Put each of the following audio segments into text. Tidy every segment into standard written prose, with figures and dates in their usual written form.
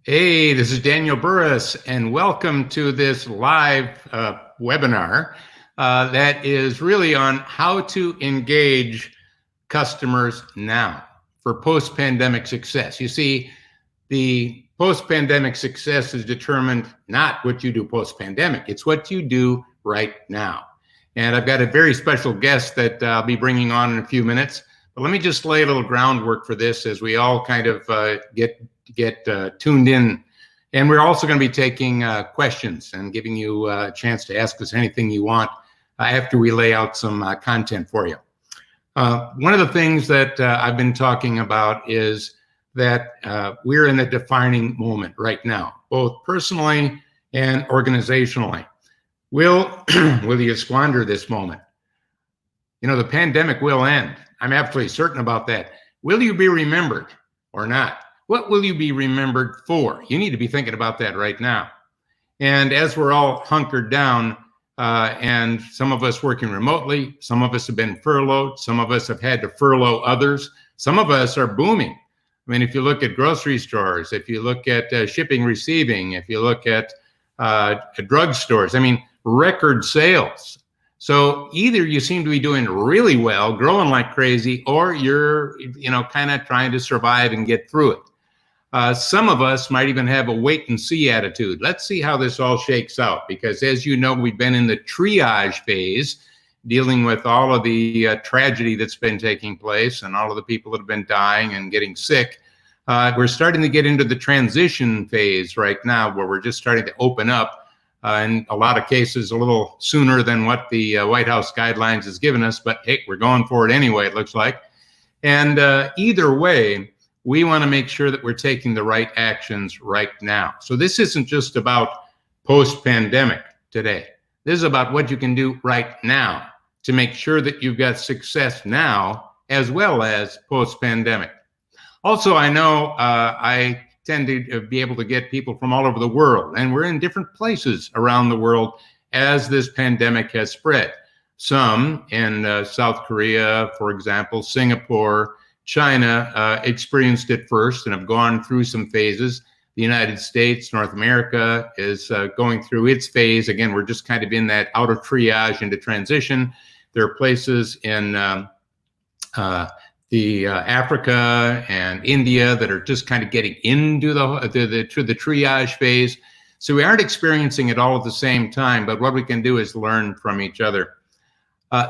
Hey, this is Daniel Burris, and welcome to this live webinar that is really on how to engage customers now for post-pandemic success. You see, the post-pandemic success is determined not what you do post-pandemic, it's what you do right now. And I've got a very special guest that I'll be bringing on in a few minutes. But let me just lay a little groundwork for this as we all kind of get tuned in. And we're also going to be taking questions and giving you a chance to ask us anything you want after we lay out some content for you. One of the things that I've been talking about is that we're in a defining moment right now, both personally and organizationally. Will you squander this moment? You know, the pandemic will end. I'm absolutely certain about that. Will you be remembered or not? What will you be remembered for? You need to be thinking about that right now. And as we're all hunkered down, and some of us working remotely, some of us have been furloughed, some of us have had to furlough others, some of us are booming. I mean, if you look at grocery stores, if you look at shipping, receiving, if you look at drugstores, I mean, record sales. So either you seem to be doing really well, growing like crazy, or you're, kind of trying to survive and get through it. Some of us might even have a wait and see attitude. Let's see how this all shakes out, because as you know, we've been in the triage phase, dealing with all of the tragedy that's been taking place and all of the people that have been dying and getting sick. We're starting to get into the transition phase right now, where we're just starting to open up. In a lot of cases, a little sooner than what the White House guidelines has given us, but hey, we're going for it anyway, it looks like. And either way, we want to make sure that we're taking the right actions right now. So this isn't just about post-pandemic today. This is about what you can do right now to make sure that you've got success now as well as post-pandemic. Also, I know I tend to be able to get people from all over the world, and we're in different places around the world as this pandemic has spread. Some in South Korea, for example, Singapore, China experienced it first and have gone through some phases. The United States, North America is going through its phase. Again, we're just kind of in that out of triage into transition. There are places in Africa and India that are just kind of getting into the triage phase. So we aren't experiencing it all at the same time, but what we can do is learn from each other.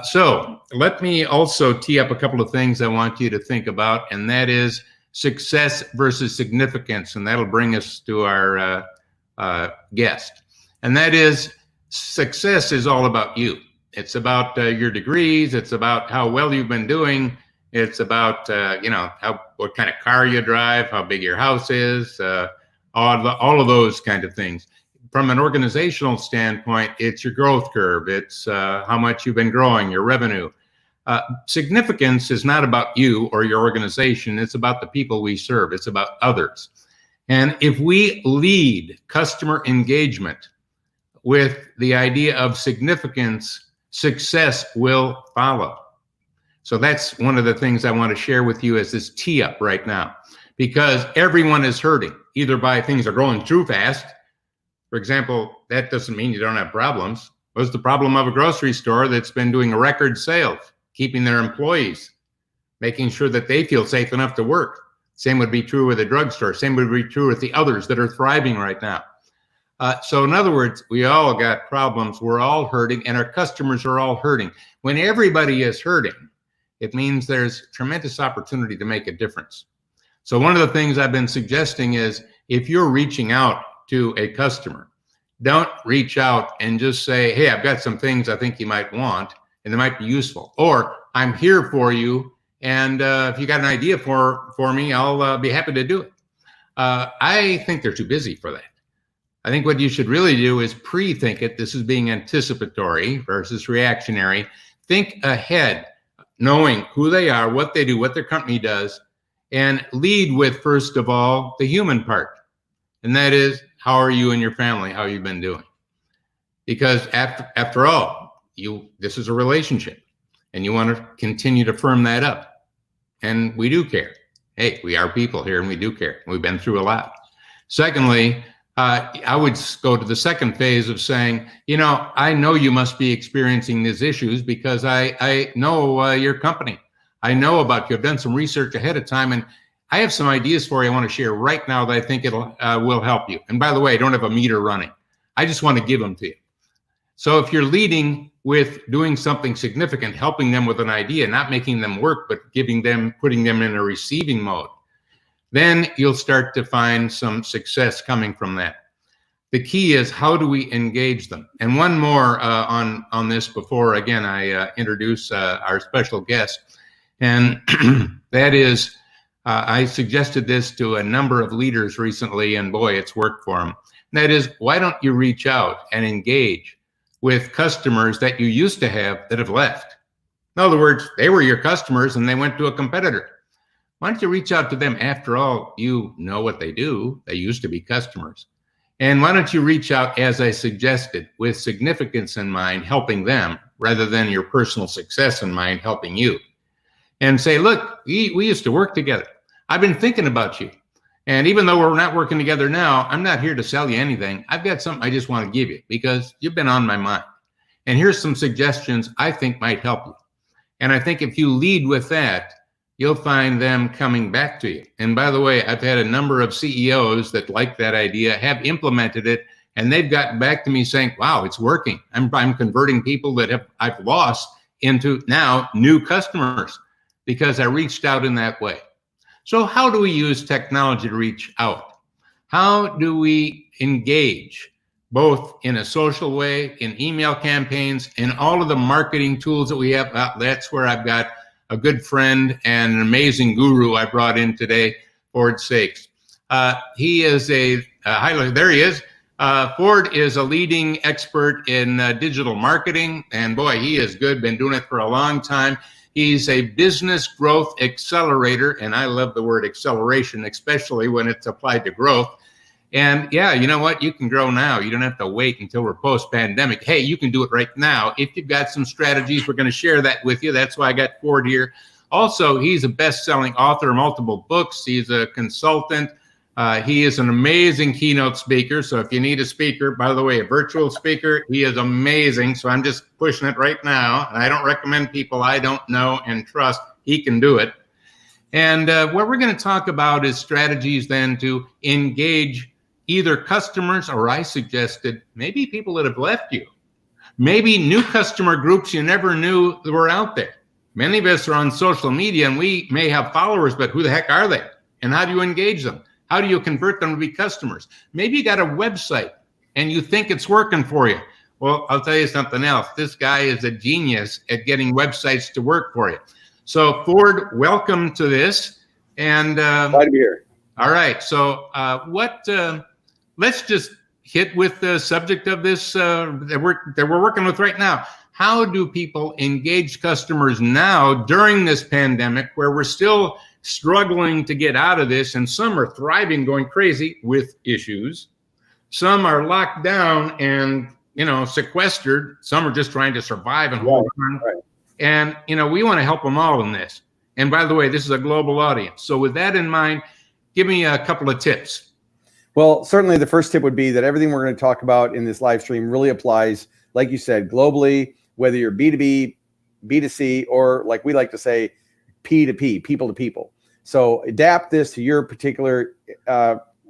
So let me also tee up a couple of things I want you to think about, and that is success versus significance, and that'll bring us to our guest. And that is, success is all about you. It's about your degrees. It's about how well you've been doing. It's about, what kind of car you drive, how big your house is, all of those kind of things. From an organizational standpoint, it's your growth curve. It's how much you've been growing, your revenue. Significance is not about you or your organization. It's about the people we serve. It's about others. And if we lead customer engagement with the idea of significance, success will follow. So that's one of the things I want to share with you as this tee up right now, because everyone is hurting, either by things are growing too fast. For example, that doesn't mean you don't have problems. What's the problem of a grocery store that's been doing a record sales, keeping their employees, making sure that they feel safe enough to work? Same would be true with a drugstore. Same would be true with the others that are thriving right now. So in other words, we all got problems. We're all hurting, and our customers are all hurting. When everybody is hurting, it means there's tremendous opportunity to make a difference. So one of the things I've been suggesting is, if you're reaching out to a customer, don't reach out and just say, hey, I've got some things I think you might want and they might be useful, or I'm here for you, and if you got an idea for me, I'll be happy to do it. I think they're too busy for that. I think what you should really do is pre-think it. This is being anticipatory versus reactionary. Think ahead, knowing who they are, what they do, what their company does, and lead with, first of all, the human part. And that is, how are you and your family? How you've been doing? Because after all, this is a relationship, and you want to continue to firm that up. And we do care. Hey, we are people here, and we do care. We've been through a lot. Secondly, I would go to the second phase of saying, I know you must be experiencing these issues because I know your company. I know about you. I've done some research ahead of time, and I have some ideas for you I want to share right now that I think will help you. And by the way, I don't have a meter running. I just want to give them to you. So if you're leading with doing something significant, helping them with an idea, not making them work, but putting them in a receiving mode, then you'll start to find some success coming from that. The key is, how do we engage them? And one more on this before, again, I introduce our special guest. And that is, I suggested this to a number of leaders recently, and boy, it's worked for them. That is, why don't you reach out and engage with customers that you used to have that have left? In other words, they were your customers and they went to a competitor. Why don't you reach out to them? After all, you know what they do. They used to be customers. And why don't you reach out, as I suggested, with significance in mind, helping them, rather than your personal success in mind, helping you. And say, look, we used to work together. I've been thinking about you. And even though we're not working together now, I'm not here to sell you anything. I've got something I just want to give you because you've been on my mind. And here's some suggestions I think might help you. And I think if you lead with that, you'll find them coming back to you. And by the way, I've had a number of CEOs that like that idea, have implemented it, and they've gotten back to me saying, wow, it's working. I'm converting people that I've lost into now new customers because I reached out in that way. So how do we use technology to reach out? How do we engage both in a social way, in email campaigns, in all of the marketing tools that we have? That's where I've got a good friend and an amazing guru I brought in today, Ford Sakes. He is there he is. Ford is a leading expert in digital marketing, and boy, he is good, been doing it for a long time. He's a business growth accelerator, and I love the word acceleration, especially when it's applied to growth. And yeah, you know what? You can grow now. You don't have to wait until we're post-pandemic. Hey, you can do it right now. If you've got some strategies, we're going to share that with you. That's why I got Ford here. Also, he's a best-selling author of multiple books. He's a consultant. He is an amazing keynote speaker. So if you need a speaker, by the way, a virtual speaker, he is amazing. So I'm just pushing it right now. And I don't recommend people I don't know and trust. He can do it. And what we're going to talk about is strategies then to engage either customers, or I suggested maybe people that have left you, maybe new customer groups you never knew were out there. Many of us are on social media and we may have followers, but who the heck are they? And how do you engage them? How do you convert them to be customers? Maybe you got a website and you think it's working for you. Well, I'll tell you something else. This guy is a genius at getting websites to work for you. So Ford, welcome to this. And glad to be here. All right. So let's just hit with the subject of this that we're working with right now. How do people engage customers now during this pandemic, where we're still struggling to get out of this, and some are thriving, going crazy with issues. Some are locked down and, sequestered. Some are just trying to survive and hold on. Right. And, we want to help them all in this. And by the way, this is a global audience. So with that in mind, give me a couple of tips. Well, certainly the first tip would be that everything we're going to talk about in this live stream really applies, like you said, globally, whether you're B2B, B2C, or like we like to say, P2P, people to people. So adapt this to your particular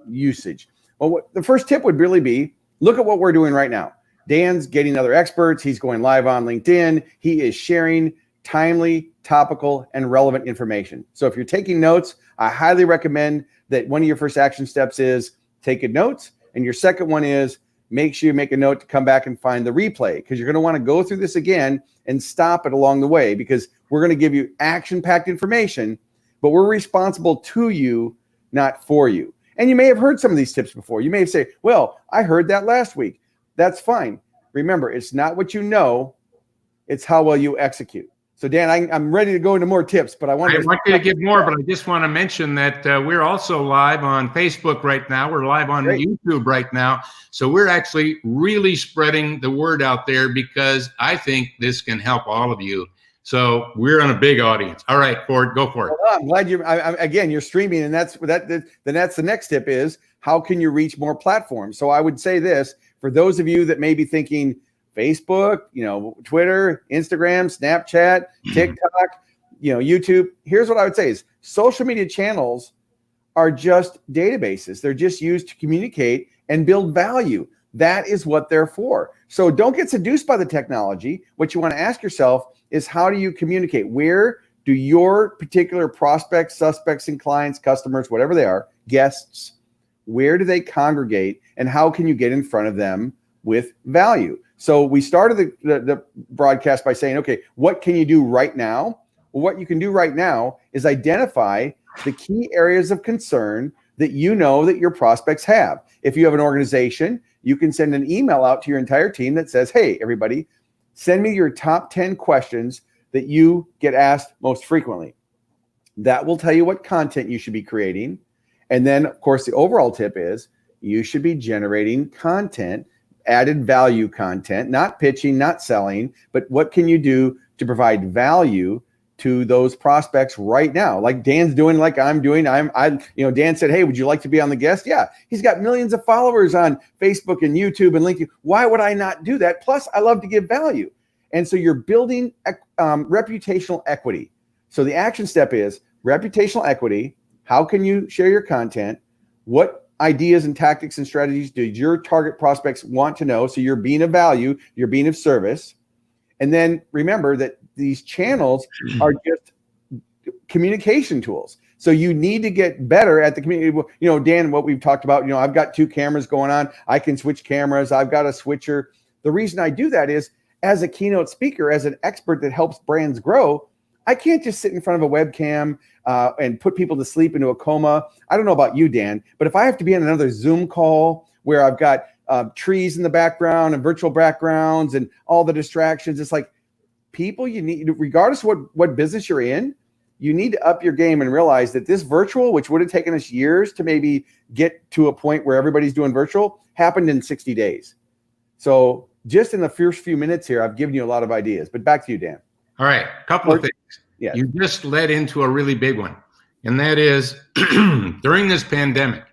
usage. Well, the first tip would really be, look at what we're doing right now. Dan's getting other experts. He's going live on LinkedIn. He is sharing timely, topical, and relevant information. So if you're taking notes, I highly recommend that one of your first action steps is take a note. And your second one is make sure you make a note to come back and find the replay, because you're going to want to go through this again and stop it along the way, because we're going to give you action-packed information, but we're responsible to you, not for you. And you may have heard some of these tips before. You may have said, well, I heard that last week. That's fine. Remember, it's not what you know, it's how well you execute. So Dan, I'm ready to go into more tips, but I want you to give more, but I just want to mention that we're also live on Facebook right now. We're live on YouTube right now. So we're actually really spreading the word out there, because I think this can help all of you So we're on a big audience. All right, Ford, go for it. Well, I'm glad again, you're streaming, and that's the next tip is how can you reach more platforms? So I would say this for those of you that may be thinking Facebook, Twitter, Instagram, Snapchat, TikTok, YouTube. Here's what I would say is social media channels are just databases. They're just used to communicate and build value. That is what they're for. So don't get seduced by the technology. What you want to ask yourself is how do you communicate? Where do your particular prospects, suspects, and clients, customers, whatever they are, guests, where do they congregate, and how can you get in front of them with value? So we started the broadcast by saying, okay, what can you do right now? Well, what you can do right now is identify the key areas of concern that you know that your prospects have. If you have an organization, you can send an email out to your entire team that says, hey, everybody, send me your top 10 questions that you get asked most frequently. That will tell you what content you should be creating. And then, of course, the overall tip is you should be generating content, added value content, not pitching, not selling, but what can you do to provide value to those prospects right now, like Dan's doing, like I'm doing. Dan said, hey, would you like to be on the guest? Yeah, he's got millions of followers on Facebook and YouTube and LinkedIn. Why would I not do that? Plus, I love to give value. And so you're building reputational equity. So the action step is reputational equity. How can you share your content? What ideas and tactics and strategies do your target prospects want to know? So you're being of value, you're being of service. And then remember that these channels are just communication tools. So you need to get better at the community. Dan, what we've talked about, I've got 2 cameras going on. I can switch cameras. I've got a switcher. The reason I do that is as a keynote speaker, as an expert that helps brands grow, I can't just sit in front of a webcam and put people to sleep into a coma. I don't know about you, Dan, but if I have to be on another Zoom call where I've got trees in the background and virtual backgrounds and all the distractions, it's like people you need, regardless of what business you're in, you need to up your game and realize that this virtual, which would have taken us years to maybe get to a point where everybody's doing virtual, happened in 60 days. So just in the first few minutes here, I've given you a lot of ideas, but back to you, Dan. All right, a couple of things. Yeah. You just led into a really big one, and that is during this pandemic,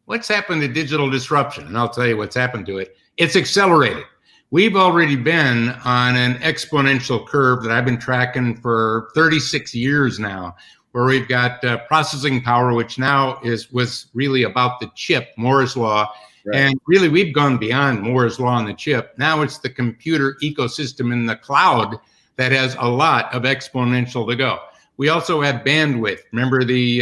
what's happened to digital disruption? And I'll tell you what's happened to it. It's accelerated. We've already been on an exponential curve that I've been tracking for 36 years now, where we've got processing power, which now was really about the chip, Moore's law. Right. And really, we've gone beyond Moore's law on the chip. Now it's the computer ecosystem in the cloud that has a lot of exponential to go. We also have bandwidth. Remember the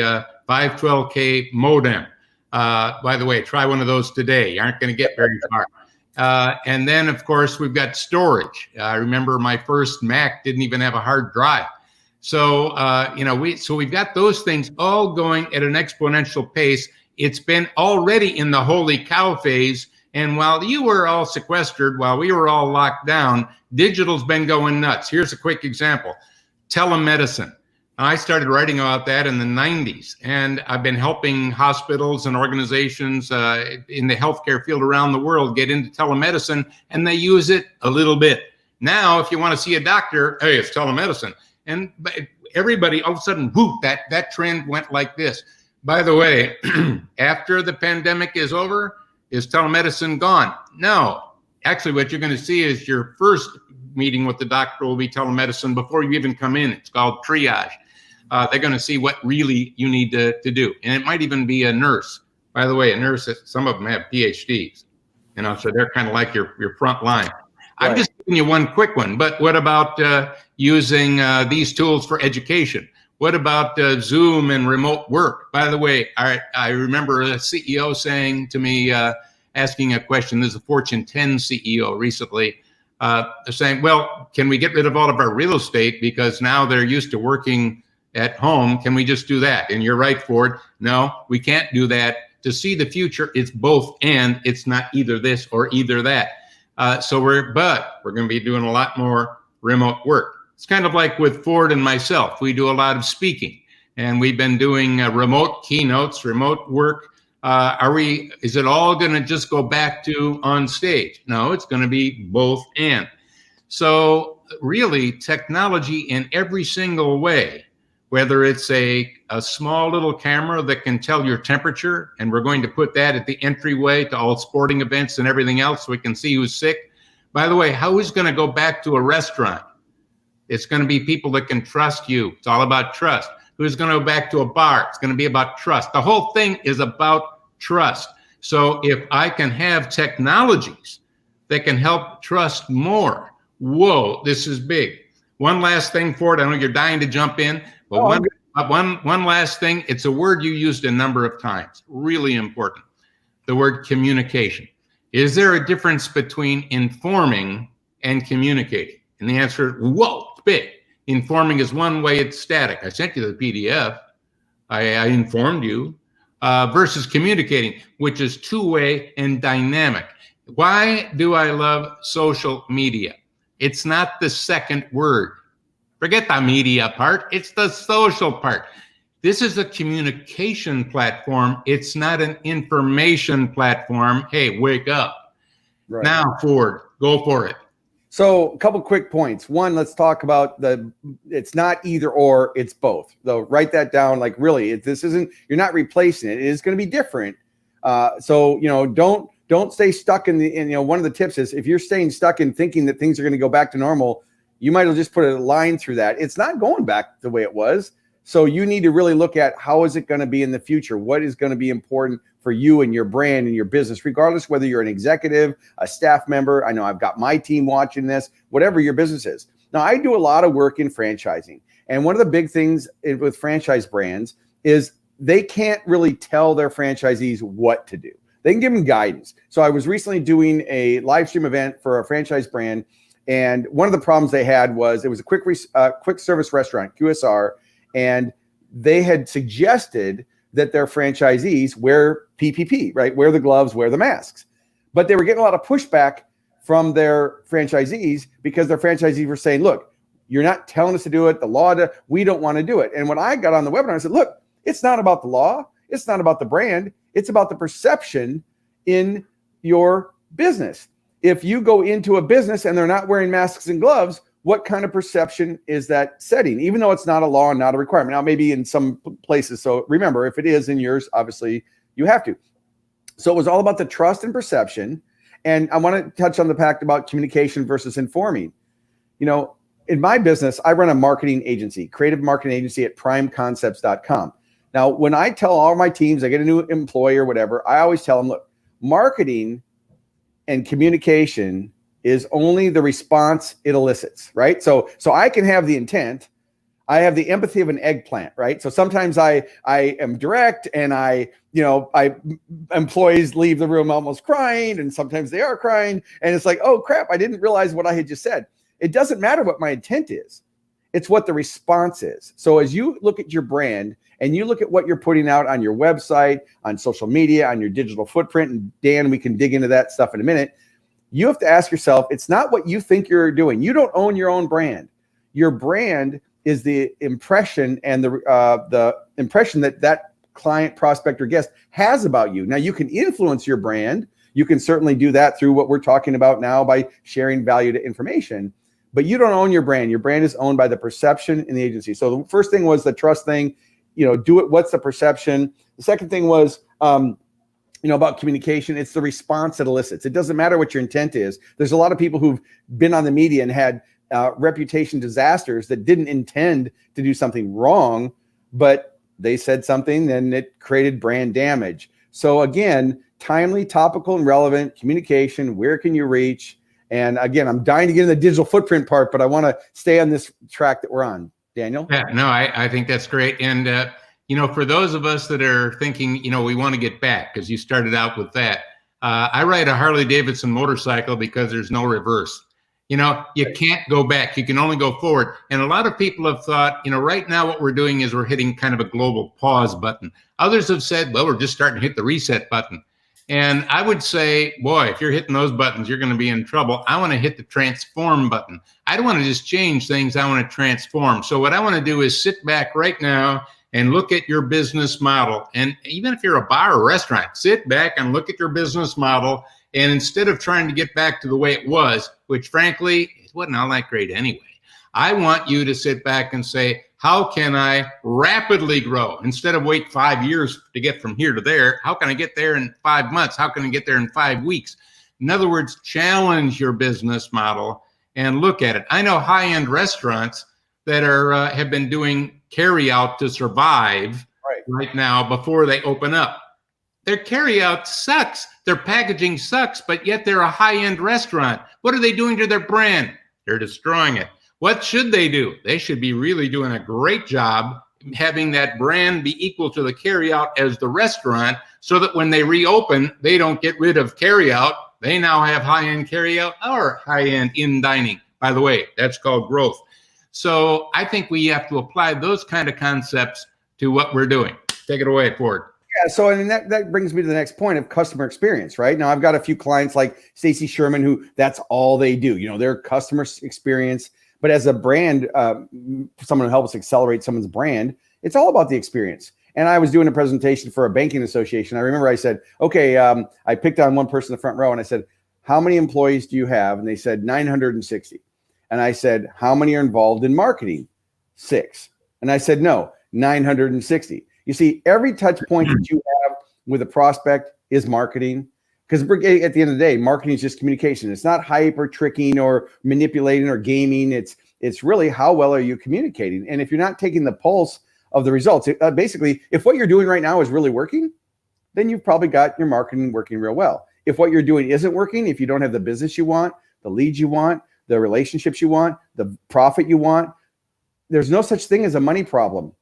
512K modem. By the way, try one of those today. You aren't going to get very far. And then, of course, we've got storage. I remember my first Mac didn't even have a hard drive. So, we've got those things all going at an exponential pace. It's been already in the holy cow phase. And while you were all sequestered, while we were all locked down, digital's been going nuts. Here's a quick example. Telemedicine. I started writing about that in the 90s, and I've been helping hospitals and organizations in the healthcare field around the world get into telemedicine, and they use it a little bit. Now, if you want to see a doctor, hey, it's telemedicine. And everybody, all of a sudden, whoop, that trend went like this. By the way, after the pandemic is over, is telemedicine gone? No. Actually, what you're going to see is your first meeting with the doctor will be telemedicine before you even come in. It's called triage. They're going to see what really you need to do. And it might even be a nurse. By the way, a nurse, some of them have PhDs, so they're kind of like your front line. Right. I'm just giving you one quick one, but what about using these tools for education? What about Zoom and remote work? By the way, I remember a CEO saying to me, asking a question, there's a Fortune 10 CEO recently, saying, well, can we get rid of all of our real estate because now they're used to working at home? Can we just do that? And you're right, Ford. No, we can't do that. To see the future, it's both and. It's not either this or either that. So we're going to be doing a lot more remote work. It's kind of like with Ford and myself. We do a lot of speaking, and we've been doing remote keynotes, remote work. Is it all going to just go back to on stage? No, it's going to be both and. So really technology in every single way, whether it's a small little camera that can tell your temperature, and we're going to put that at the entryway to all sporting events and everything else so we can see who's sick. By the way, how is going to go back to a restaurant? It's going to be people that can trust you. It's all about trust. Who's going to go back to a bar? It's going to be about trust. The whole thing is about trust. So if I can have technologies that can help trust more, whoa, this is big. One last thing, Ford. I know you're dying to jump in, but one last thing. It's a word you used a number of times. Really important. The word communication. Is there a difference between informing and communicating? And the answer is, whoa, it's big. Informing is one way, it's static. I sent you the PDF. I informed you. Versus communicating, which is two-way and dynamic. Why do I love social media? It's not the second word. Forget the media part. It's the social part. This is a communication platform. It's not an information platform. Hey, wake up. Right. Now, Ford, go for it. So a couple quick points. One, let's talk about it's not either or, it's both. So write that down. Like really, you're not replacing it. It is going to be different. So, don't stay stuck one of the tips is if you're staying stuck in thinking that things are going to go back to normal, you might as well just put a line through that. It's not going back the way it was. So you need to really look at how is it going to be in the future? What is going to be important for you and your brand and your business, regardless whether you're an executive, a staff member. I know I've got my team watching this, whatever your business is. Now, I do a lot of work in franchising. And one of the big things with franchise brands is they can't really tell their franchisees what to do. They can give them guidance. So I was recently doing a live stream event for a franchise brand. And one of the problems they had was it was a quick service restaurant, QSR, and they had suggested that their franchisees wear PPP, right? Wear the gloves, wear the masks. But they were getting a lot of pushback from their franchisees because their franchisees were saying, look, you're not telling us to do it. The law, we don't want to do it. And when I got on the webinar, I said, look, it's not about the law. It's not about the brand. It's about the perception in your business. If you go into a business and they're not wearing masks and gloves, what kind of perception is that setting? Even though it's not a law and not a requirement. Now, maybe in some places. So remember, if it is in yours, obviously you have to. So it was all about the trust and perception. And I want to touch on the fact about communication versus informing. In my business, I run a marketing agency, creative marketing agency at primeconcepts.com. Now, when I tell all my teams, I get a new employee or whatever, I always tell them, look, marketing and communication is only the response it elicits, right? So I can have the intent. I have the empathy of an eggplant, right? So sometimes I am direct and employees leave the room almost crying, and sometimes they are crying. And it's like, oh crap, I didn't realize what I had just said. It doesn't matter what my intent is. It's what the response is. So as you look at your brand and you look at what you're putting out on your website, on social media, on your digital footprint, and Dan, we can dig into that stuff in a minute. You have to ask yourself, it's not what you think you're doing. You don't own your own brand. Your brand is the impression and the impression that client, prospect, or guest has about you. Now, you can influence your brand. You can certainly do that through what we're talking about now by sharing value to information. But you don't own your brand. Your brand is owned by the perception in the agency. So the first thing was the trust thing. Do it. What's the perception? The second thing was, about communication. It's the response it elicits. It doesn't matter what your intent is. There's a lot of people who've been on the media and had reputation disasters that didn't intend to do something wrong, but they said something and it created brand damage. So again, timely, topical, and relevant communication. Where can you reach? And again, I'm dying to get in the digital footprint part, but I want to stay on this track that we're on. Daniel? Yeah, no, I think that's great. And, for those of us that are thinking, we want to get back, because you started out with that. I ride a Harley Davidson motorcycle because there's no reverse. You can't go back. You can only go forward. And a lot of people have thought, right now what we're doing is we're hitting kind of a global pause button. Others have said, well, we're just starting to hit the reset button. And I would say, boy, if you're hitting those buttons, you're going to be in trouble. I want to hit the transform button. I don't want to just change things. I want to transform. So what I want to do is sit back right now and look at your business model. And even if you're a bar or restaurant, sit back and look at your business model. And instead of trying to get back to the way it was, which frankly wasn't all that great anyway. I want you to sit back and say, how can I rapidly grow? Instead of wait 5 years to get from here to there, how can I get there in 5 months? How can I get there in 5 weeks? In other words, challenge your business model and look at it. I know high-end restaurants that are have been doing carry out to survive right now before they open up. Their carry out sucks. Their packaging sucks, but yet they're a high-end restaurant. What are they doing to their brand? They're destroying it. What should they do? They should be really doing a great job having that brand be equal to the carry out as the restaurant, so that when they reopen, they don't get rid of carry out. They now have high-end carry out or high-end in dining. By the way, that's called growth. So I think we have to apply those kind of concepts to what we're doing. Take it away, Ford. Yeah, so and that brings me to the next point of customer experience, right? Now I've got a few clients like Stacy Sherman who that's all they do. You know, their customer experience. But as a brand, someone who helps accelerate someone's brand, it's all about the experience. And I was doing a presentation for a banking association. I remember I said, okay, I picked on one person in the front row and I said, how many employees do you have? And they said 960. And I said, how many are involved in marketing? 6. And I said, no, 960. You see, every touch point that you have with a prospect is marketing. Because at the end of the day, marketing is just communication. It's not hype or tricking or manipulating or gaming. It's really how well are you communicating. And if you're not taking the pulse of the results, basically, if what you're doing right now is really working, then you've probably got your marketing working real well. If what you're doing isn't working, if you don't have the business you want, the leads you want, the relationships you want, the profit you want, there's no such thing as a money problem.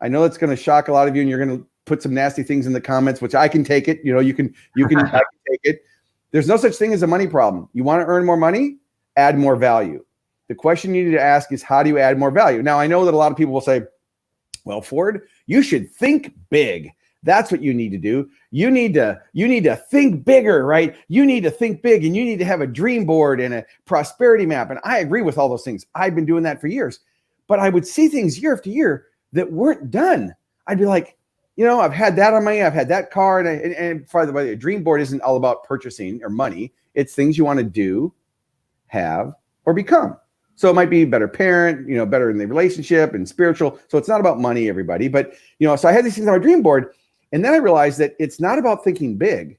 I know it's going to shock a lot of you, and you're going to put some nasty things in the comments, which I can take it. You know, you can I can take it. There's no such thing as a money problem. You want to earn more money, add more value. The question you need to ask is, how do you add more value? Now, I know that a lot of people will say, well, Ford, you should think big. That's what you need to do. You need to think bigger, right? You need to think big, and you need to have a dream board and a prosperity map. And I agree with all those things. I've been doing that for years, but I would see things year after year that weren't done. I'd be like, you know, I've had that I've had that car, and by the way, a dream board isn't all about purchasing or money. It's things you want to do, have, or become. So it might be better parent, you know, better in the relationship and spiritual. So it's not about money, everybody. But, you know, so I had these things on my dream board, and then I realized that it's not about thinking big.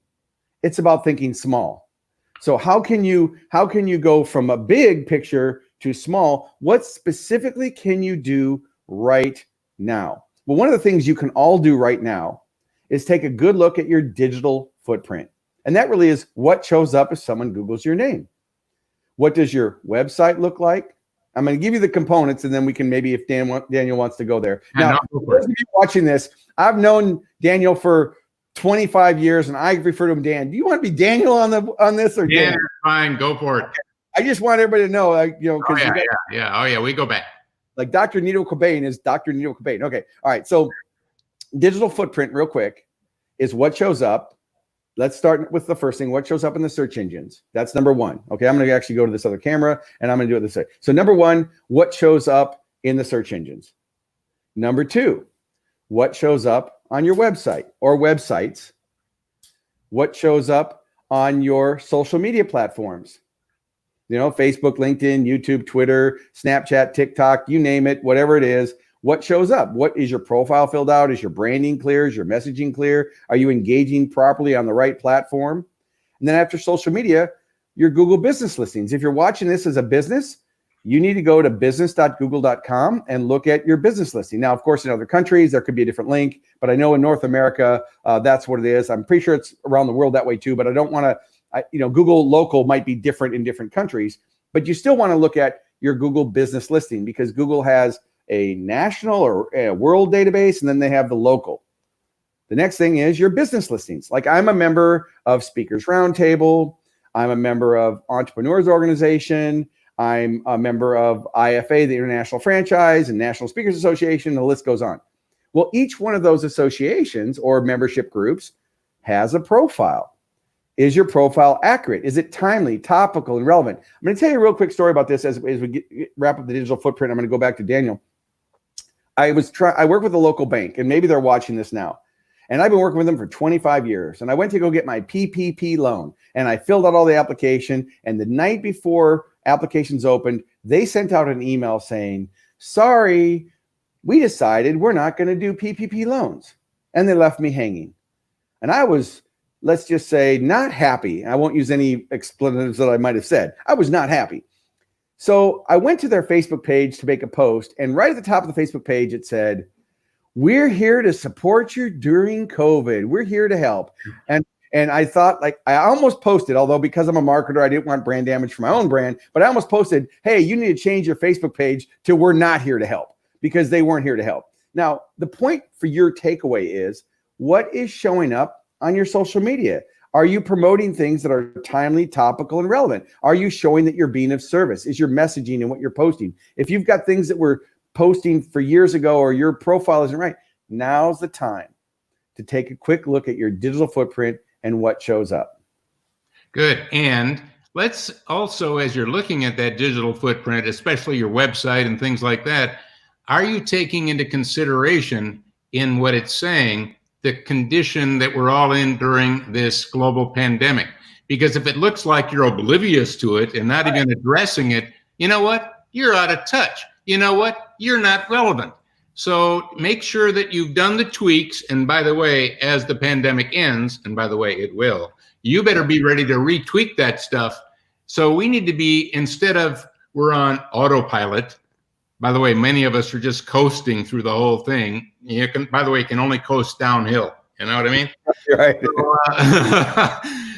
It's about thinking small. So how can you go from a big picture to small? What specifically can you do right now? Well, one of the things you can all do right now is take a good look at your digital footprint. And that really is what shows up if someone Googles your name. What does your website look like? I'm going to give you the components, and then we can maybe, if Daniel wants to go there. Now, for those of you watching this, I've known Daniel for 25 years, and I refer to him Dan. Do you want to be Daniel on this, or yeah, Dan? fine, go for it. I just want everybody to know, you know, because we go back. Like Dr. Nito Cobain is Dr. Nito Cobain. Okay. All right. So digital footprint, real quick, is what shows up. Let's start with the first thing. What shows up in the search engines? That's number one. Okay. I'm going to actually go to this other camera, and I'm going to do it this way. So number one, what shows up in the search engines? Number two, what shows up on your website or websites? What shows up on your social media platforms? You know, Facebook, LinkedIn, YouTube, Twitter, Snapchat, TikTok, you name it, whatever it is, what shows up? What is your profile filled out? Is your branding clear? Is your messaging clear? Are you engaging properly on the right platform? And then after social media, your Google business listings. If you're watching this as a business, you need to go to business.google.com and look at your business listing. Now, of course, in other countries, there could be a different link, but I know in North America, that's what it is. I'm pretty sure it's around the world that way too, but I don't want to, Google local might be different in different countries, but you still want to look at your Google business listing, because Google has a national or a world database, and then they have the local. The next thing is your business listings. Like, I'm a member of Speakers Roundtable. I'm a member of Entrepreneurs Organization. I'm a member of IFA, the International Franchise, and National Speakers Association. The list goes on. Well, each one of those associations or membership groups has a profile. Is your profile accurate? Is it timely, topical, and relevant? I'm going to tell you a real quick story about this as we wrap up the digital footprint. I'm going to go back to Daniel. I work with a local bank, and maybe they're watching this now. And I've been working with them for 25 years. And I went to go get my PPP loan, and I filled out all the application. And the night before applications opened. They sent out an email saying, sorry, we decided we're not going to do PPP loans. And they left me hanging. And I was, let's just say, not happy. I won't use any expletives that I might have said. I was not happy. So I went to their Facebook page to make a post. And right at the top of the Facebook page, it said, we're here to support you during COVID. We're here to help. And I thought, like, I almost posted, although because I'm a marketer, I didn't want brand damage for my own brand, but I almost posted, hey, you need to change your Facebook page to we're not here to help, because they weren't here to help. Now, the point for your takeaway is, what is showing up on your social media? Are you promoting things that are timely, topical, and relevant? Are you showing that you're being of service? Is your messaging and what you're posting? If you've got things that were posting for years ago or your profile isn't right, now's the time to take a quick look at your digital footprint and what shows up. Good. And let's also, as you're looking at that digital footprint, especially your website and things like that, are you taking into consideration in what it's saying the condition that we're all in during this global pandemic? Because if it looks like you're oblivious to it and not even addressing it, you know what? You're out of touch. You know what? You're not relevant. So make sure that you've done the tweaks. And by the way, as the pandemic ends, and by the way, it will, you better be ready to retweak that stuff. So we need to be, instead of we're on autopilot, by the way, many of us are just coasting through the whole thing. You can, by the way, can only coast downhill. You know what I mean? Right.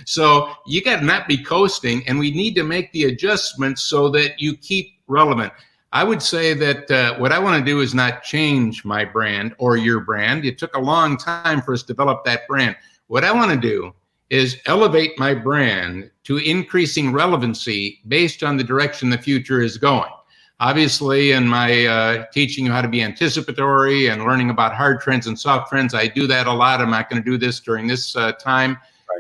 So you got to not be coasting, and we need to make the adjustments so that you keep relevant. I would say that what I want to do is not change my brand or your brand. It took a long time for us to develop that brand. What I want to do is elevate my brand to increasing relevancy based on the direction the future is going. Obviously, in my teaching you how to be anticipatory and learning about hard trends and soft trends, I do that a lot. I'm not going to do this during this time,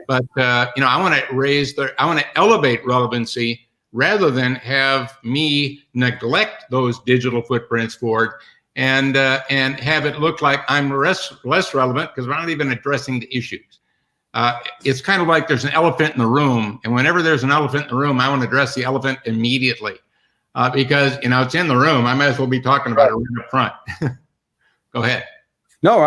right. But I want to I want to elevate relevancy rather than have me neglect those digital footprints forward and have it look like I'm less relevant because we're not even addressing the issues. It's kind of like there's an elephant in the room, and whenever there's an elephant in the room, I want to address the elephant immediately because it's in the room. I might as well be talking about it right up front. Go ahead. No,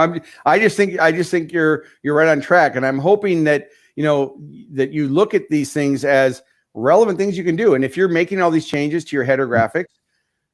I just think you're right on track, and I'm hoping that that you look at these things as relevant things you can do. And if you're making all these changes to your header graphics,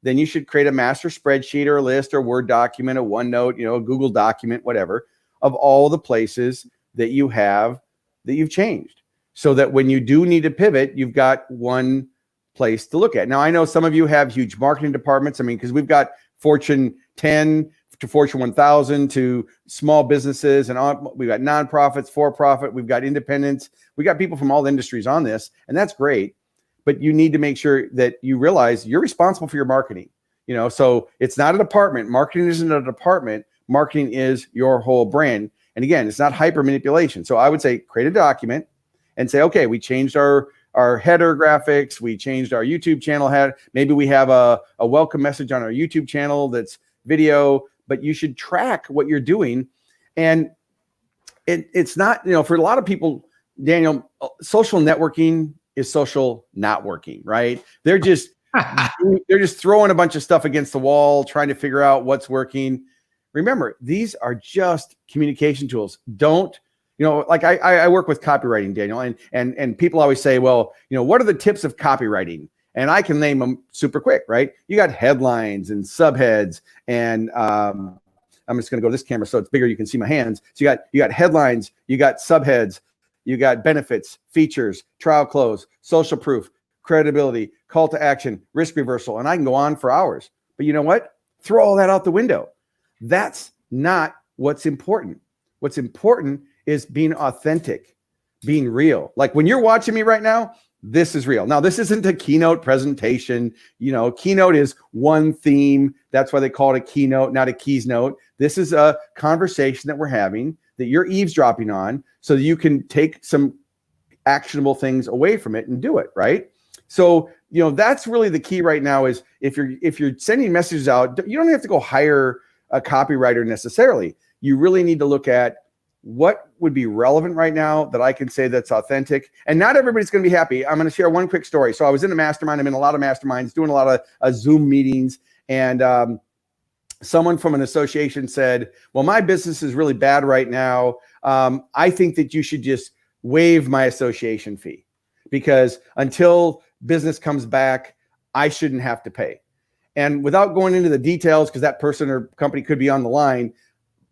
then you should create a master spreadsheet or a list or Word document, a OneNote, a Google document, whatever, of all the places that you have that you've changed, so that when you do need to pivot, you've got one place to look at. Now, I know some of you have huge marketing departments. I mean, because we've got Fortune 10 to Fortune 1000 to small businesses, and we've got nonprofits, for-profit, we've got independents, we got people from all industries on this, and that's great. But you need to make sure that you realize you're responsible for your marketing. So it's not a department. Marketing isn't a department. Marketing is your whole brand. And again, it's not hyper manipulation. So I would say create a document and say, okay, we changed our header graphics, we changed our YouTube channel head. Maybe we have a welcome message on our YouTube channel that's video, but you should track what you're doing. And it's not, for a lot of people, Daniel, social networking is social not working, right? They're just throwing a bunch of stuff against the wall, trying to figure out what's working. Remember, these are just communication tools. Don't, like I work with copywriting, Daniel, and people always say, well, what are the tips of copywriting? And I can name them super quick, right? You got headlines and subheads, and I'm just going to go to this camera so it's bigger. You can see my hands. So you got headlines, you got subheads, you got benefits, features, trial close, social proof, credibility, call to action, risk reversal, and I can go on for hours. But you know what? Throw all that out the window. That's not what's important. What's important is being authentic, being real. Like when you're watching me right now, this is real. Now, this isn't a keynote presentation. Keynote is one theme. That's why they call it a keynote, not a keys note. This is a conversation that we're having that you're eavesdropping on so that you can take some actionable things away from it and do it, right? So, that's really the key right now is if you're sending messages out, you don't have to go hire a copywriter necessarily. You really need to look at what would be relevant right now that I can say that's authentic. And not everybody's going to be happy. I'm going to share one quick story. So I was in a mastermind. I'm in a lot of masterminds, doing a lot of Zoom meetings. And someone from an association said, well, my business is really bad right now. I think that you should just waive my association fee, because until business comes back, I shouldn't have to pay. And without going into the details, because that person or company could be on the line,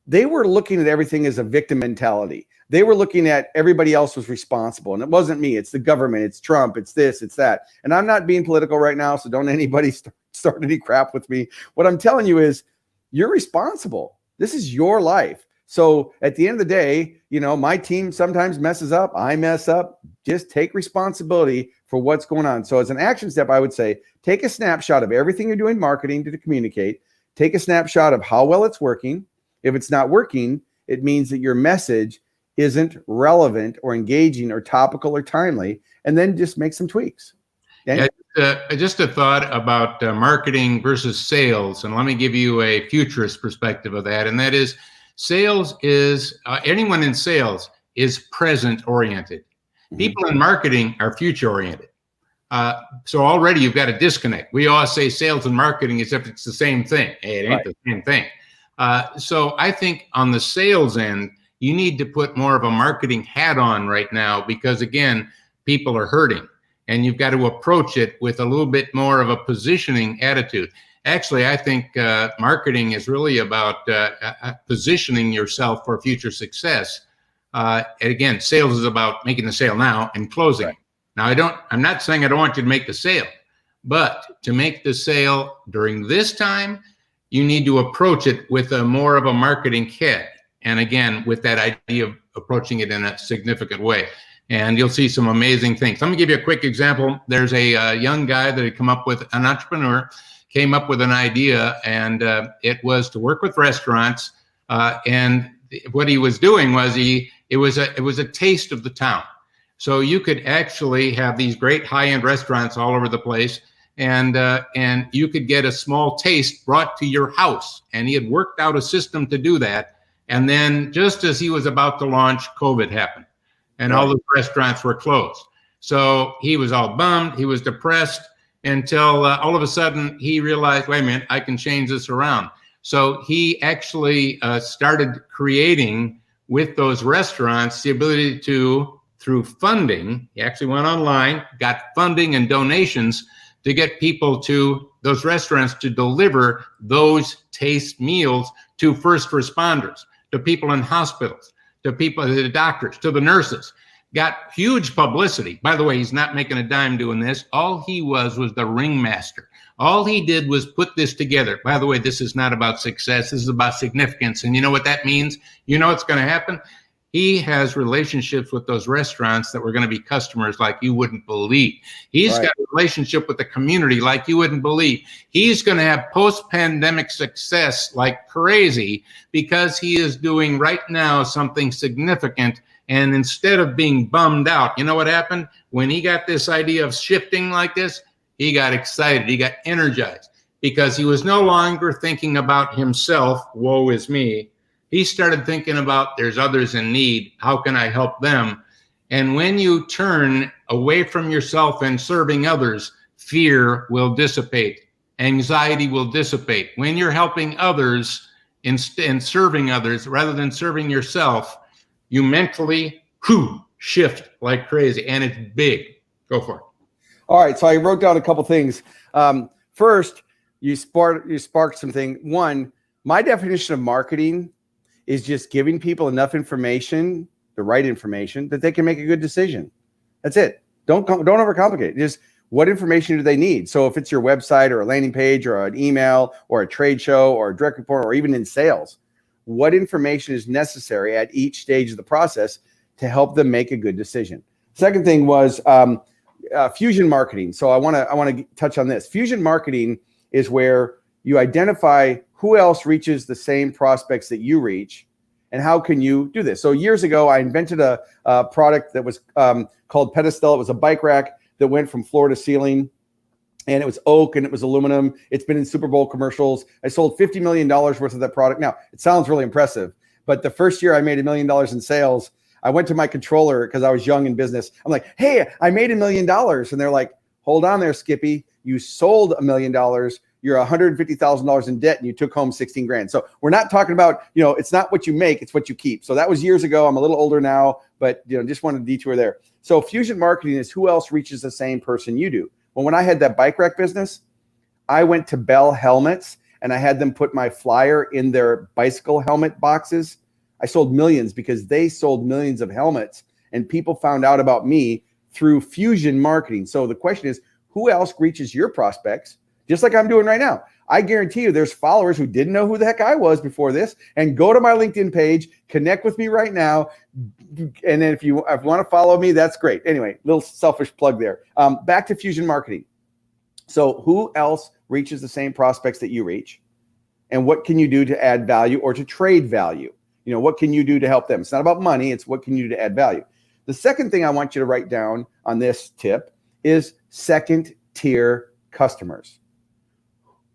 they were looking at everything as a victim mentality. They were looking at everybody else was responsible. And it wasn't me. It's the government. It's Trump. It's this. It's that. And I'm not being political right now, so don't anybody start any crap with me. What I'm telling you is you're responsible. This is your life. So at the end of the day, my team sometimes messes up. I mess up. Just take responsibility for what's going on. So as an action step, I would say, take a snapshot of everything you're doing marketing to communicate. Take a snapshot of how well it's working. If it's not working, it means that your message isn't relevant or engaging or topical or timely, and then just make some tweaks. Okay? Just a thought about marketing versus sales, and let me give you a futurist perspective of that, and that is sales is, anyone in sales is present oriented. People in marketing are future oriented. So already you've got a disconnect. We all say sales and marketing as if it's the same thing. Hey, it ain't the same thing. So I think on the sales end, you need to put more of a marketing hat on right now, because again, people are hurting, and you've got to approach it with a little bit more of a positioning attitude. Actually, I think marketing is really about positioning yourself for future success. And again, sales is about making the sale now and closing. Right. Now, I'm not saying I don't want you to make the sale, but to make the sale during this time, you need to approach it with a more of a marketing kit. And again, with that idea of approaching it in a significant way. And you'll see some amazing things. Let me give you a quick example. There's a young guy that had come up with, an entrepreneur, came up with an idea, and it was to work with restaurants. And what he was doing was it was a taste of the town. So you could actually have these great high-end restaurants all over the place, and you could get a small taste brought to your house. And he had worked out a system to do that. And then just as he was about to launch, COVID happened, and all the restaurants were closed. So he was all bummed. He was depressed until all of a sudden he realized, wait a minute, I can change this around. So he actually started creating with those restaurants the ability to, through funding, he actually went online, got funding and donations to get people to those restaurants to deliver those taste meals to first responders, to people in hospitals, to people, to the doctors, to the nurses. Got huge publicity. By the way, he's not making a dime doing this. All he was the ringmaster. All he did was put this together. By the way, this is not about success. This is about significance. And you know what that means? You know what's going to happen? He has relationships with those restaurants that were going to be customers like you wouldn't believe. He's got a relationship with the community like you wouldn't believe. He's going to have post-pandemic success like crazy, because he is doing right now something significant. And instead of being bummed out, you know what happened? When he got this idea of shifting like this, he got excited. He got energized, because he was no longer thinking about himself, woe is me. He started thinking about, there's others in need. How can I help them? And when you turn away from yourself and serving others, fear will dissipate. Anxiety will dissipate. When you're helping others and serving others rather than serving yourself, you mentally shift like crazy, and it's big. Go for it. All right. So I wrote down a couple things. First, you sparked something. One, my definition of marketing is just giving people enough information, the right information, that they can make a good decision. That's it. Don't overcomplicate it. Just what information do they need? So if it's your website or a landing page or an email or a trade show or a direct report or even in sales, what information is necessary at each stage of the process to help them make a good decision? Second thing was fusion marketing. So I want to touch on this. Fusion marketing is where you identify who else reaches the same prospects that you reach, and how can you do this? So years ago, I invented a product that was called Pedestal. It was a bike rack that went from floor to ceiling, and it was oak and it was aluminum. It's been in Super Bowl commercials. I sold $50 million worth of that product. Now, it sounds really impressive, But the first year I made $1 million in sales, I went to my controller because I was young in business. I'm like, hey, I made $1 million. And they're like, hold on there, Skippy. You sold $1 million. You're $150,000 in debt and you took home 16 grand. So we're not talking about, it's not what you make, it's what you keep. So that was years ago. I'm a little older now, but just wanted to detour there. So fusion marketing is who else reaches the same person you do. Well, when I had that bike rack business, I went to Bell Helmets and I had them put my flyer in their bicycle helmet boxes. I sold millions because they sold millions of helmets and people found out about me through fusion marketing. So the question is, who else reaches your prospects? Just like I'm doing right now. I guarantee you there's followers who didn't know who the heck I was before this and go to my LinkedIn page, connect with me right now. And then if you want to follow me, that's great. Anyway, little selfish plug there. Back to fusion marketing. So who else reaches the same prospects that you reach? And what can you do to add value or to trade value? What can you do to help them? It's not about money. It's what can you do to add value? The second thing I want you to write down on this tip is second tier customers.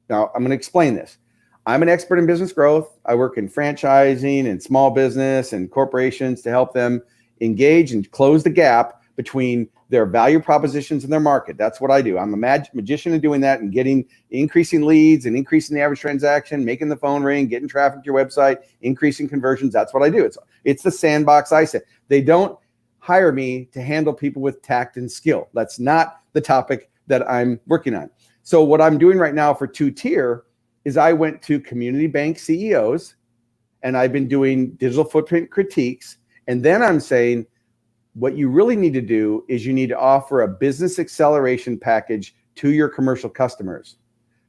Now, I'm going to explain this. I'm an expert in business growth. I work in franchising and small business and corporations to help them engage and close the gap between their value propositions and their market. That's what I do. I'm a magician in doing that and increasing leads and increasing the average transaction, making the phone ring, getting traffic to your website, increasing conversions. That's what I do. It's the sandbox I sit. They don't hire me to handle people with tact and skill. That's not the topic that I'm working on. So what I'm doing right now for 2-tier is I went to community bank CEOs and I've been doing digital footprint critiques. And then I'm saying, what you really need to do is you need to offer a business acceleration package to your commercial customers.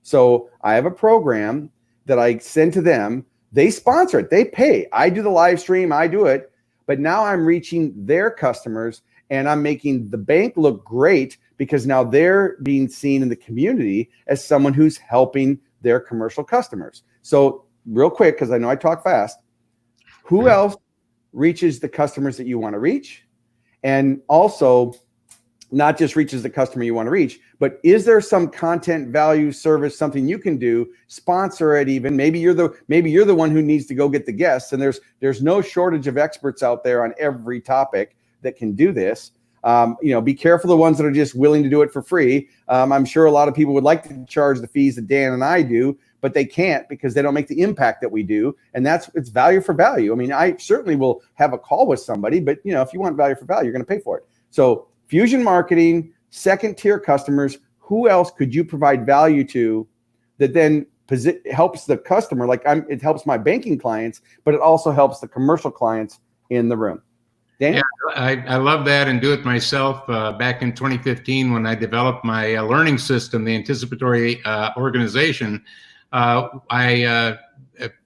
So I have a program that I send to them. They sponsor it. They pay. I do the live stream. I do it. But now I'm reaching their customers and I'm making the bank look great because now they're being seen in the community as someone who's helping their commercial customers. So real quick, because I know I talk fast, who else reaches the customers that you want to reach? And also not just reaches the customer you want to reach, but is there some content, value, service, something you can do, sponsor it even? Maybe you're the one who needs to go get the guests, and there's no shortage of experts out there on every topic that can do this. Be careful the ones that are just willing to do it for free. I'm sure a lot of people would like to charge the fees that Dan and I do, but they can't because they don't make the impact that we do. And it's value for value. I mean, I certainly will have a call with somebody, but if you want value for value, you're going to pay for it. So fusion marketing, second tier customers, who else could you provide value to that then helps the customer? It helps my banking clients, but it also helps the commercial clients in the room. Dan? Yeah, I love that and do it myself. Back in 2015, when I developed my learning system, the anticipatory organization, I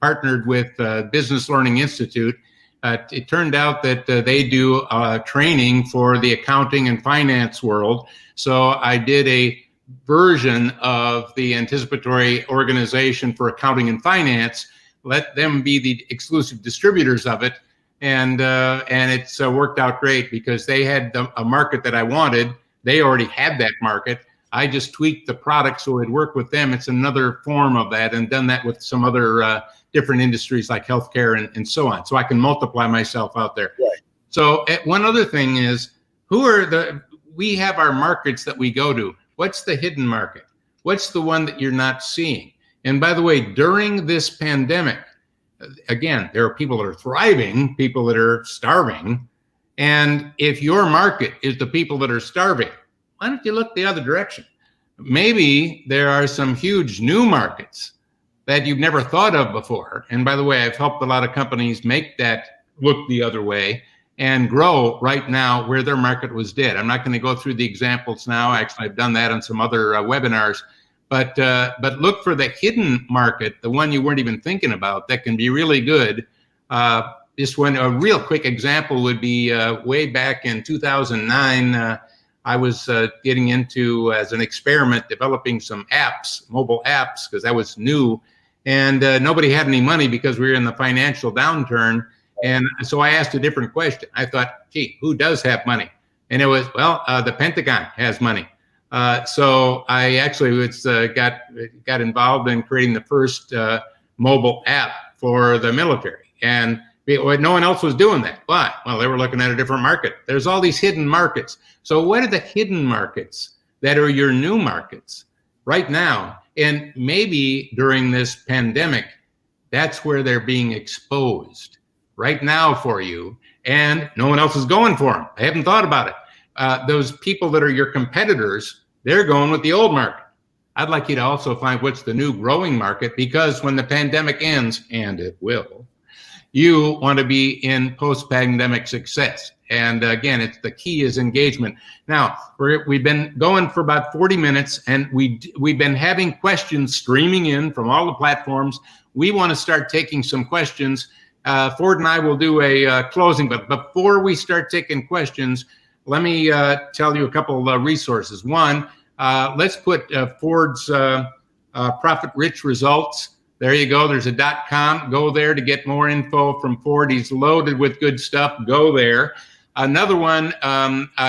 partnered with Business Learning Institute. It turned out that they do training for the accounting and finance world. So I did a version of the anticipatory organization for accounting and finance, let them be the exclusive distributors of it. And it's worked out great because they had a market that I wanted. They already had that market. I just tweaked the product so it'd work with them. It's another form of that, and done that with some other different industries like healthcare and so on. So I can multiply myself out there. Right. So one other thing is, we have our markets that we go to. What's the hidden market? What's the one that you're not seeing? And by the way, during this pandemic, again, there are people that are thriving, people that are starving. And if your market is the people that are starving, why don't you look the other direction? Maybe there are some huge new markets that you've never thought of before. And by the way, I've helped a lot of companies make that look the other way and grow right now where their market was dead. I'm not going to go through the examples now. Actually, I've done that on some other webinars. But look for the hidden market, the one you weren't even thinking about, that can be really good. This one, a real quick example would be way back in 2009. I was getting into, as an experiment, developing some apps, mobile apps, because that was new. And nobody had any money because we were in the financial downturn. And so I asked a different question. I thought, gee, who does have money? And it was, the Pentagon has money. So I actually got involved in creating the first mobile app for the military. And No one else was doing that. Why? Well, they were looking at a different market. There's all these hidden markets. So what are the hidden markets that are your new markets right now? And maybe during this pandemic, that's where they're being exposed right now for you. And no one else is going for them. I haven't thought about it. Those people that are your competitors, they're going with the old market. I'd like you to also find what's the new growing market, because when the pandemic ends, and it will, you want to be in post-pandemic success. And again, it's the key is engagement. Now, we've been going for about 40 minutes, and we've been having questions streaming in from all the platforms. We want to start taking some questions. Ford and I will do a closing, but before we start taking questions, let me tell you a couple of resources. One, let's put Ford's Profit Rich results. There you go. There's a .com. Go there to get more info from Ford. He's loaded with good stuff. Go there. Another one,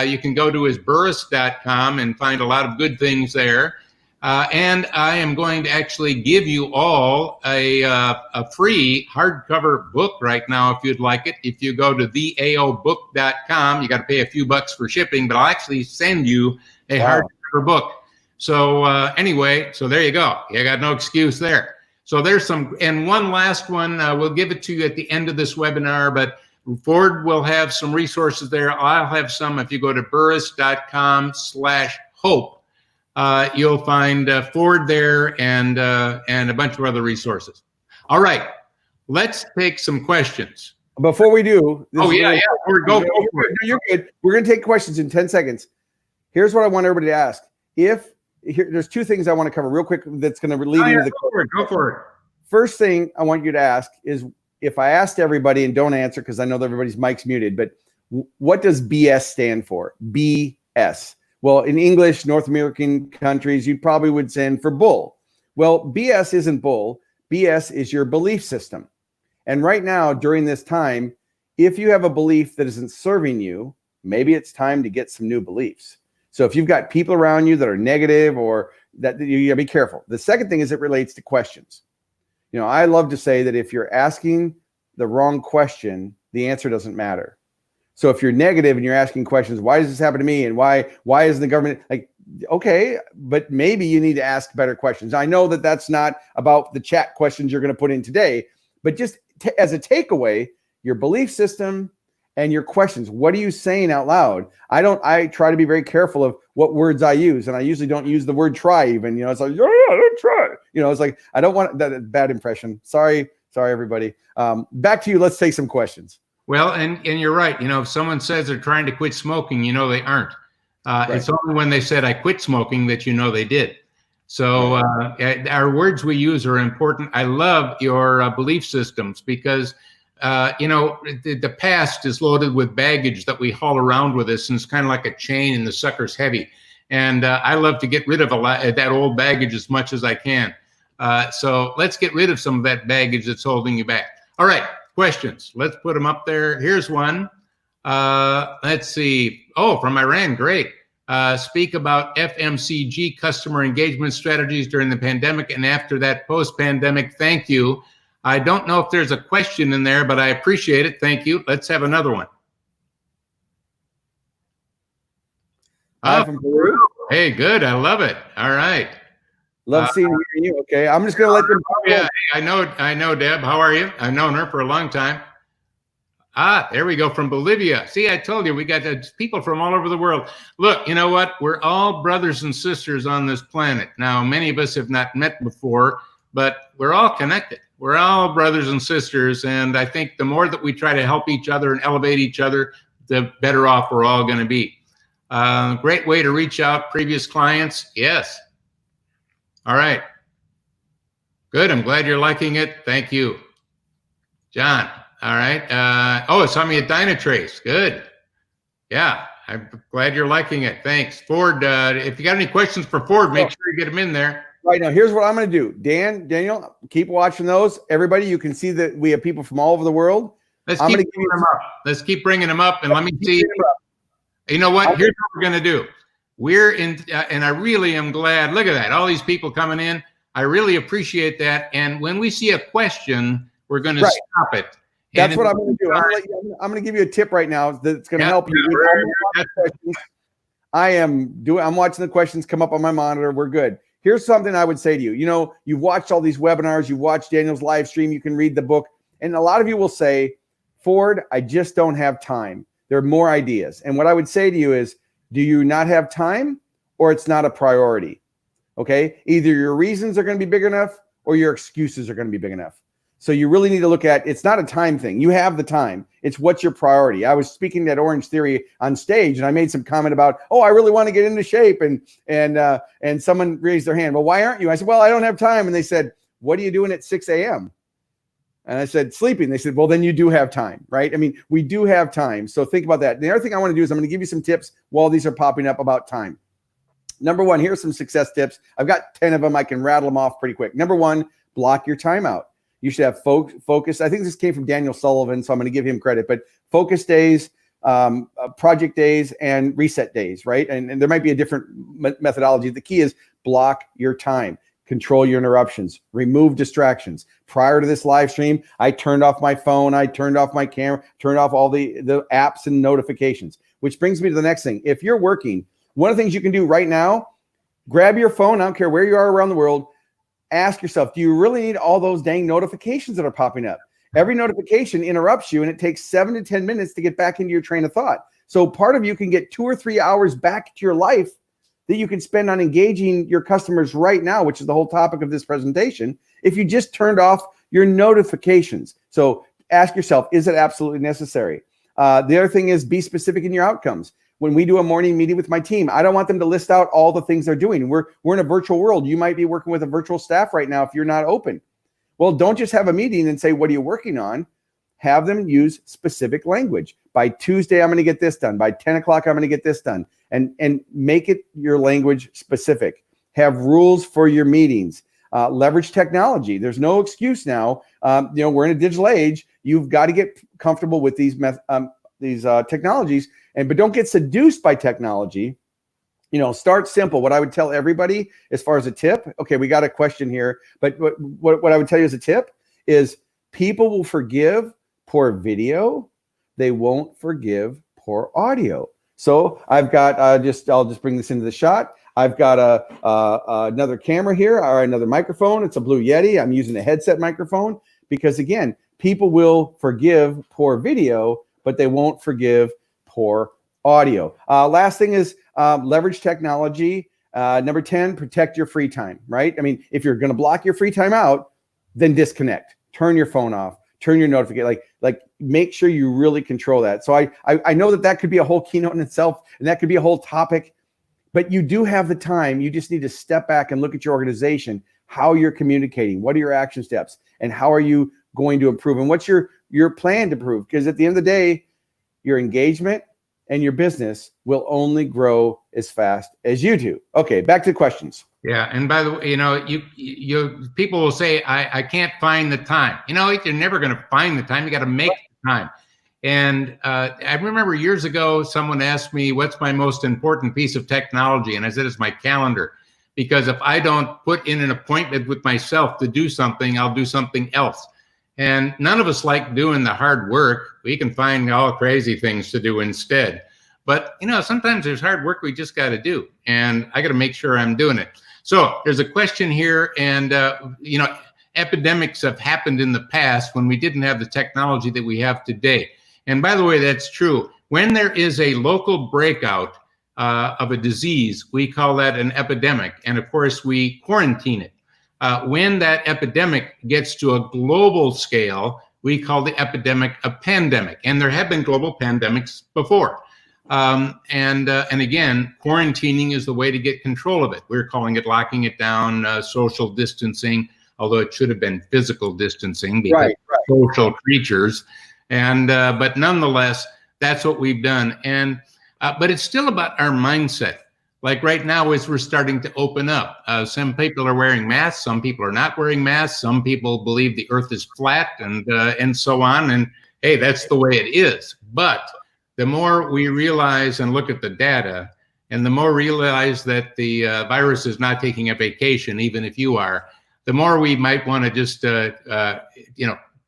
you can go to his Burris.com and find a lot of good things there. And I am going to actually give you all a free hardcover book right now if you'd like it. If you go to theaobook.com, you got to pay a few bucks for shipping, but I'll actually send you a hardcover book. So anyway, so there you go. You got no excuse there. So there's some, and one last one, we'll give it to you at the end of this webinar, but Ford will have some resources there. I'll have some. If you go to burris.com/hope, you'll find Ford there and a bunch of other resources. All right, let's take some questions. Before we do, go for it. You're good. We're going to take questions in 10 seconds. Here's what I want everybody to ask. There's two things I want to cover real quick that's going to lead into the question. Go for it. First thing I want you to ask is, if I asked everybody, and don't answer because I know that everybody's mic's muted, but what does BS stand for? BS. Well, in English, North American countries, you probably would stand for bull. Well, BS isn't bull. BS is your belief system. And right now, during this time, if you have a belief that isn't serving you, maybe it's time to get some new beliefs. So if you've got people around you that are negative, or that, you gotta be careful. The second thing is it relates to questions. You know, I love to say that if you're asking the wrong question, the answer doesn't matter. So if you're negative and you're asking questions, why does this happen to me? And why is the government like, okay, but maybe you need to ask better questions. I know that that's not about the chat questions you're going to put in today, but just as a takeaway, your belief system and your questions. What are you saying out loud? I try to be very careful of what words I use, and I usually don't use the word try even. You know, it's like, don't try. You know, it's like, I don't want that bad impression. Sorry, everybody. Back to you. Let's take some questions. Well, and you're right. You know, if someone says they're trying to quit smoking, you know they aren't. Right. It's only when they said I quit smoking that you know they did. So our words we use are important. I love your belief systems because you know, the past is loaded with baggage that we haul around with us, and it's kind of like a chain, and the sucker's heavy. And I love to get rid of that old baggage as much as I can. So let's get rid of some of that baggage that's holding you back. All right, questions. Let's put them up there. Here's one. Let's see. Oh, from Iran. Great. Speak about FMCG customer engagement strategies during the pandemic and after that post-pandemic. Thank you. I don't know if there's a question in there, but I appreciate it. Thank you. Let's have another one. From Peru. Hey, good. I love it. All right. Love seeing you. Okay, I'm just going to let them. Yeah, I know Deb. How are you? I've known her for a long time. There we go, from Bolivia. See, I told you, we got people from all over the world. Look, you know what? We're all brothers and sisters on this planet. Now, many of us have not met before, but we're all connected. We're all brothers and sisters, and I think the more that we try to help each other and elevate each other, the better off we're all going to be. Great way to reach out. Previous clients, yes. All right. Good. I'm glad you're liking it. Thank you, John. All right. Oh, it's on me at Dynatrace. Good. Yeah, I'm glad you're liking it. Thanks, Ford. If you got any questions for Ford, make sure you get them in there. Right now, here's what I'm going to do. Daniel, keep watching those. Everybody, you can see that we have people from all over the world. Let's keep bringing them up. Let's keep bringing them up, and let me see. You know what? Here's what we're going to do. We're in, and I really am glad. Look at that. All these people coming in. I really appreciate that. And when we see a question, we're going to stop it. That's what I'm going to do. I'm going to give you a tip right now that's going to help you. I'm watching the questions come up on my monitor. We're good. Here's something I would say to you. You know, you've watched all these webinars, you've watched Daniel's live stream, you can read the book. And a lot of you will say, Ford, I just don't have time. There are more ideas. And what I would say to you is, do you not have time or it's not a priority? Okay. Either your reasons are going to be big enough or your excuses are going to be big enough. So you really need to look at, it's not a time thing. You have the time. It's what's your priority. I was speaking at Orange Theory on stage and I made some comment about, oh, I really want to get into shape. And someone raised their hand. Well, why aren't you? I said, well, I don't have time. And they said, what are you doing at 6 a.m.? And I said, sleeping. They said, well, then you do have time, right? I mean, we do have time. So think about that. The other thing I want to do is I'm going to give you some tips while these are popping up about time. Number one, here's some success tips. I've got 10 of them. I can rattle them off pretty quick. Number one, block your time out. You should have focus. I think this came from Daniel Sullivan, so I'm going to give him credit. But focus days, project days, and reset days, right? And there might be a different methodology. The key is block your time. Control your interruptions, remove distractions. Prior to this live stream, I turned off my phone, I turned off my camera, turned off all the apps and notifications, which brings me to the next thing. If you're working, one of the things you can do right now, grab your phone, I don't care where you are around the world, ask yourself, do you really need all those dang notifications that are popping up? Every notification interrupts you and it takes 7 to 10 minutes to get back into your train of thought. So part of you can get 2 or 3 hours back to your life that you can spend on engaging your customers right now, which is the whole topic of this presentation, if you just turned off your notifications. So ask yourself, is it absolutely necessary? The other thing is be specific in your outcomes. When we do a morning meeting with my team, I don't want them to list out all the things they're doing. We're in a virtual world. You might be working with a virtual staff right now if you're not open. Well, don't just have a meeting and say, what are you working on? Have them use specific language. By Tuesday, I'm going to get this done. By 10 o'clock, I'm going to get this done. And make it your language specific. Have rules for your meetings. Leverage technology. There's no excuse now. We're in a digital age. You've got to get comfortable with these technologies, but don't get seduced by technology. Start simple. What I would tell everybody as far as a tip, okay, we got a question here, but what I would tell you as a tip is people will forgive poor video. They won't forgive poor audio. So I've got I'll just bring this into the shot. I've got another camera here or another microphone. It's a Blue Yeti. I'm using a headset microphone because again, people will forgive poor video, but they won't forgive poor audio. Last thing is leverage technology. Number 10, protect your free time, right? I mean, if you're going to block your free time out, then disconnect, turn your phone off, turn your notification, like make sure you really control that. So I know that could be a whole keynote in itself, and that could be a whole topic, but you do have the time. You just need to step back and look at your organization, how you're communicating, what are your action steps, and how are you going to improve, and what's your plan to improve? Because at the end of the day, your engagement and your business will only grow as fast as you do. Okay, back to the questions. Yeah, and by the way, you people will say, I can't find the time. You're never going to find the time. You got to make the time. And I remember years ago, someone asked me, what's my most important piece of technology? And I said, it's my calendar. Because if I don't put in an appointment with myself to do something, I'll do something else. And none of us like doing the hard work. We can find all crazy things to do instead. But, sometimes there's hard work we just got to do. And I got to make sure I'm doing it. So there's a question here. And, epidemics have happened in the past when we didn't have the technology that we have today. And by the way, that's true. When there is a local breakout of a disease, we call that an epidemic. And of course, we quarantine it. When that epidemic gets to a global scale, we call the epidemic a pandemic. And there have been global pandemics before. And again, quarantining is the way to get control of it. We're calling it locking it down, social distancing, although it should have been physical distancing because social creatures. And but nonetheless, that's what we've done. And but it's still about our mindset. Like right now, as we're starting to open up, some people are wearing masks, some people are not wearing masks, some people believe the earth is flat, and so on. And hey, that's the way it is. But the more we realize and look at the data, and the more realize that the virus is not taking a vacation, even if you are, the more we might want to just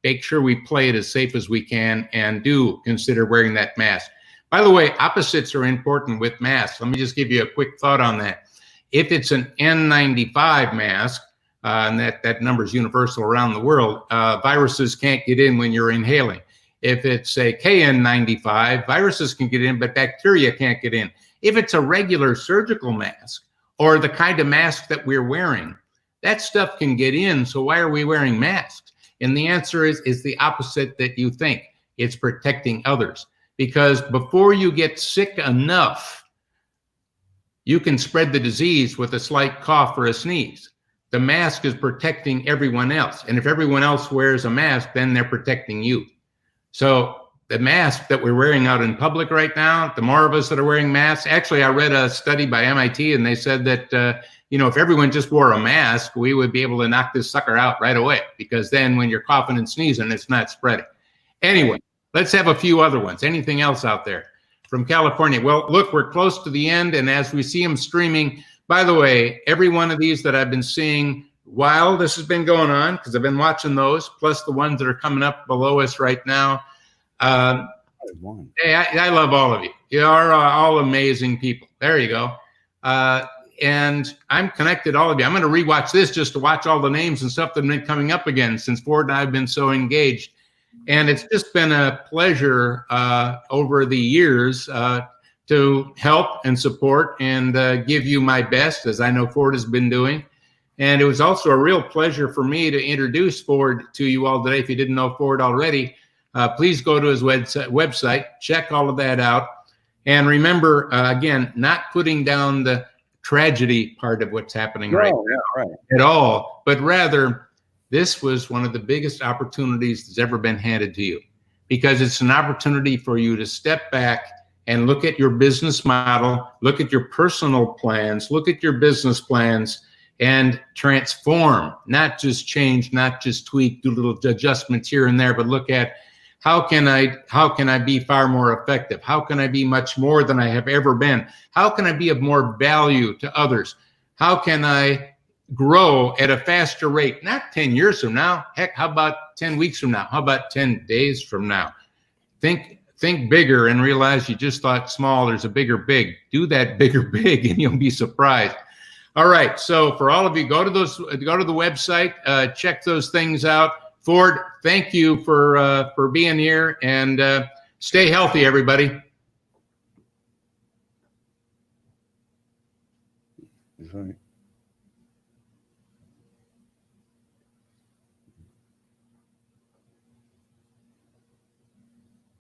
make sure we play it as safe as we can and do consider wearing that mask. By the way, opposites are important with masks. Let me just give you a quick thought on that. If it's an N95 mask, and that number is universal around the world, viruses can't get in when you're inhaling. If it's a KN95, viruses can get in, but bacteria can't get in. If it's a regular surgical mask or the kind of mask that we're wearing, that stuff can get in. So why are we wearing masks? And the answer is the opposite that you think. It's protecting others. Because before you get sick enough, you can spread the disease with a slight cough or a sneeze. The mask is protecting everyone else. And if everyone else wears a mask, then they're protecting you. So the mask that we're wearing out in public right now, the more of us that are wearing masks, actually, I read a study by MIT and they said that, if everyone just wore a mask, we would be able to knock this sucker out right away, because then when you're coughing and sneezing, it's not spreading. Anyway, let's have a few other ones. Anything else out there from California? Well, look, we're close to the end. And as we see them streaming, by the way, every one of these that I've been seeing while this has been going on, because I've been watching those, plus the ones that are coming up below us right now. Hey, I love all of you. You are all amazing people. There you go. And I'm connected, all of you. I'm going to rewatch this just to watch all the names and stuff that have been coming up again since Ford and I have been so engaged. And it's just been a pleasure over the years to help and support and give you my best, as I know Ford has been doing. And it was also a real pleasure for me to introduce Ford to you all today. If you didn't know Ford already, please go to his website, check all of that out. And remember, again, not putting down the tragedy part of what's happening right at all, but rather this was one of the biggest opportunities that's ever been handed to you, because it's an opportunity for you to step back and look at your business model, look at your personal plans, look at your business plans, and transform, not just change, not just tweak, do little adjustments here and there, but look at how can I be far more effective? How can I be much more than I have ever been? How can I be of more value to others? How can I grow at a faster rate? Not 10 years from now. Heck, how about 10 weeks from now? How about 10 days from now? Think bigger and realize you just thought small. There's a bigger big. Do that bigger big and you'll be surprised. All right. So for all of you, go to the website, check those things out. Ford, thank you for being here, and stay healthy, everybody. That's right.